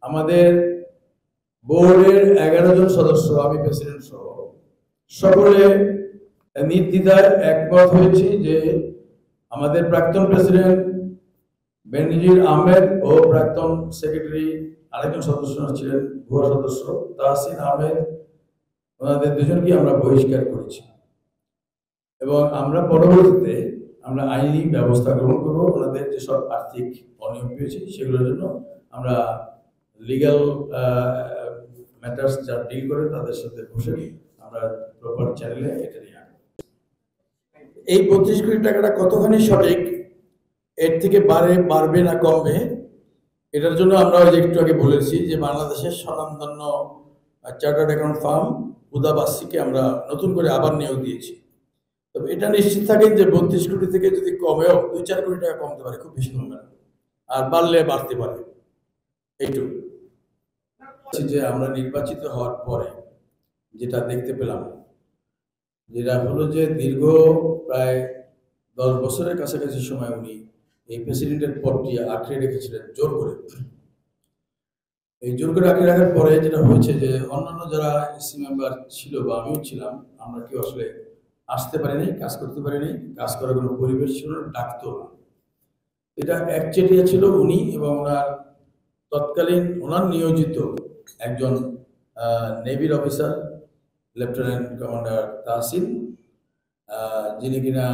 আমাদের বোর্ডের 11 জন সদস্য, আমি প্রেসিডেন্ট সহ সকলে নির্দ্বিধায় একমত হয়েছি যে আমাদের প্রাক্তন প্রেসিডেন্ট বেনজির আহমেদ ও প্রাক্তন সেক্রেটারি আরেকজন সদস্য ছিলেন ভুয়া সদস্য তাহসিন আহমেদ, ওনাদের দুজনকে আমরা বহিষ্কার করেছি এবং আমরা পরবর্তীতে আমরা আইনি ব্যবস্থা গ্রহণ করবো। ওনাদের যেসব আর্থিক অনিয়ম পেয়েছে সেগুলোর জন্য আমরা লিগ্যাল ম্যাটার্স যা ডিল করে তাদের সাথে বসে আমরা প্রপার চ্যানেলে এটা নিয়ে আনবো। এই 32 কোটি টাকাটা কতখানি সঠিক, এর থেকে বাড়বে না কমবে, এটার জন্য আমরা একটু আগে বলেছি যে বাংলাদেশের স্বনামধন্য চার্টার্ড অ্যাকাউন্ট ফার্ম উদাবাসীকে আমরা নতুন করে আবার নিয়োগ দিয়েছি। তবে এটা নিশ্চিত থাকেন যে 32 কোটি থেকে যদি কমেও 2-4 কোটি টাকা কমতে পারে, খুব বেশি কমবে না, আর বাড়লে বাড়তে পারে। এইটুকু যে আমরা নির্বাচিত হওয়ার পরে যেটা দেখতে পেলাম, যেটা হলো যে দীর্ঘ প্রায় 10 বছরের কাছাকাছি সময় উনি এই প্রেসিডেন্টের পদটি আঁকড়ে রেখেছিলেন জোর করে। এই জোর করে আঁকড়ে রাখার পরে যেটা হয়েছে যে অন্যান্য যারা এসি মেম্বার ছিল বা আমিও ছিলাম, আমরা কেউ আসলে আসতে পারিনি, কাজ করতে পারিনি, কাজ করার কোনো পরিবেশ ছিল না, ডাকতো না। এটা একচেটিয়া ছিল উনি এবং ওনার তৎকালীন ওনার নিয়োজিত একজন নেভির অফিসার লেফটেন্যান্ট কমান্ডার তাহসিন, যিনি কিনা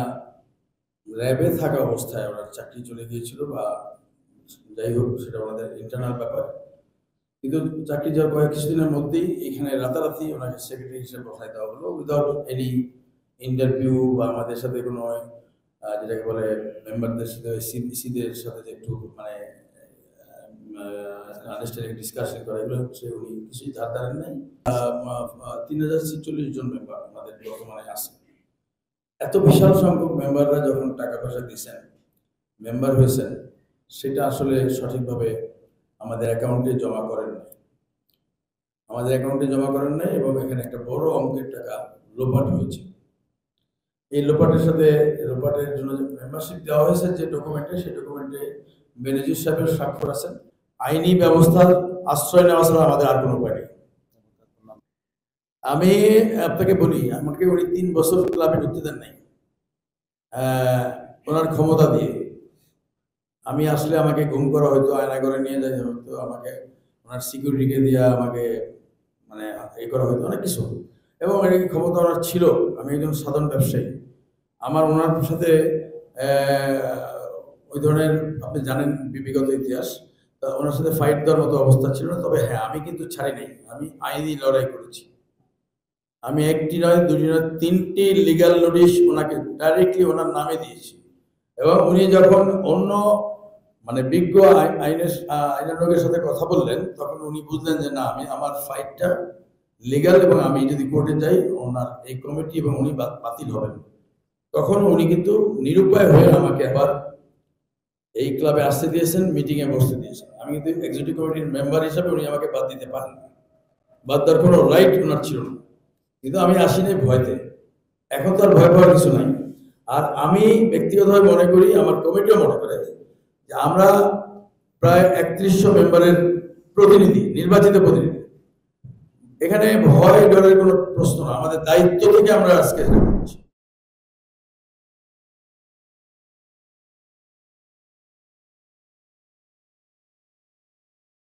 র্যাবে থাকা অবস্থায় ওনার চাকরি চলে গিয়েছিল বা যাই হোক, সেটা ওনাদের ইন্টারনাল ব্যাপার। কিন্তু চাকরি যাওয়ার কয়েক কিছুদিনের মধ্যেই এখানে রাতারাতি ওনাকে সেক্রেটারি হিসেবে বসাই দেওয়া হলো উইদাউট এনি ইন্টারভিউ বা আমাদের সাথে কোনো যেটাকে বলে মেম্বারদের সাথে সিদের সাথে যে একটু মানে আন্ডারস্ট্যান্ডিং ডিসকাশন করা, এগুলো হচ্ছে উনি কিছুই ধার ধারেন নাই। 3046 জন মেম্বার আমাদের বর্তমানে আছে। এত বিশাল সংখ্যক মেম্বাররা যখন টাকা পয়সা দিয়েছেন, মেম্বার হয়েছেন, সেটা আসলে সঠিকভাবে আমাদের অ্যাকাউন্টে জমা করেন নাই, এবং এখানে একটা বড় অঙ্কের টাকা লোপাট হয়েছে। এই লোপাটের জন্য যে মেম্বারশিপ দেওয়া হয়েছে যে ডকুমেন্টে, সেই ডকুমেন্টে বেনজির সাহেবের স্বাক্ষর আছেন। আইনি ব্যবস্থার আশ্রয় নেওয়া ছাড়া আমাদের আর কোনো উপায় নেই। আমি আপনাকে বলি, আমাকে উনি 3 বছর ক্লাবে ঢুকতে দেন নাই ওনার ক্ষমতা দিয়ে। আমি আসলে আমাকে গুম করা হয়তো, আয়না করে নিয়ে যাই হয়তো, আমাকে ওনার সিকিউরিটিকে দিয়ে আমাকে মানে এই করা হয়তো, অনেক কিছু, এবং এই ক্ষমতা ওনার ছিল। আমি একজন সাধারণ ব্যবসায়ী, আমার ওনার সাথে ওই ধরনের আপনি জানেন বিগত ইতিহাস, ওনার সাথে ফাইট দেওয়ার মতো অবস্থা ছিল না। তবে হ্যাঁ, আমি কিন্তু ছাড়ি নাই, আমি আইনি লড়াই করেছি। আমি 1টি নয়, 2টি নয়, 3টি লিগ্যাল নোটিশ ওনাকে ডাইরেক্টলি ওনার নামে দিয়েছি। এবং উনি যখন অন্য মানে বিজ্ঞ আইনানুগের সাথে কথা বললেন, তখন উনি বুঝলেন যে না, আমি আমার ফাইটটা লিগ্যাল, এবং আমি যদি কোর্টে যাই ওনার এই কমিটি এবং উনি বাতিল হবেন। তখন উনি কিন্তু নিরুপায় হয়ে আমাকে আবার এই ক্লাবে আসতে দিয়েছেন, মিটিংয়ে বসতে দিয়েছেন। আমি কিন্তু এক্সিকিউটিভ কমিটির মেম্বার হিসাবে উনি আমাকে বাদ দিতে পারেন না, বাদ দেওয়ার কোনো রাইট ওনার ছিল না। কিন্তু আমি আসিনি ভয়তে, এখন তো আর ভয় পাওয়ার কিছু নাই। আর আমি ব্যক্তিগতভাবে মনে করি, আমার কমিটিও মনে করে যে আমরা প্রায় 3100 মেম্বারের প্রতিনিধি, নির্বাচিত প্রতিনিধি, এখানে ভয় ডরের কোনো প্রশ্ন না। আমাদের দায়িত্ব থেকে আমরা আজকে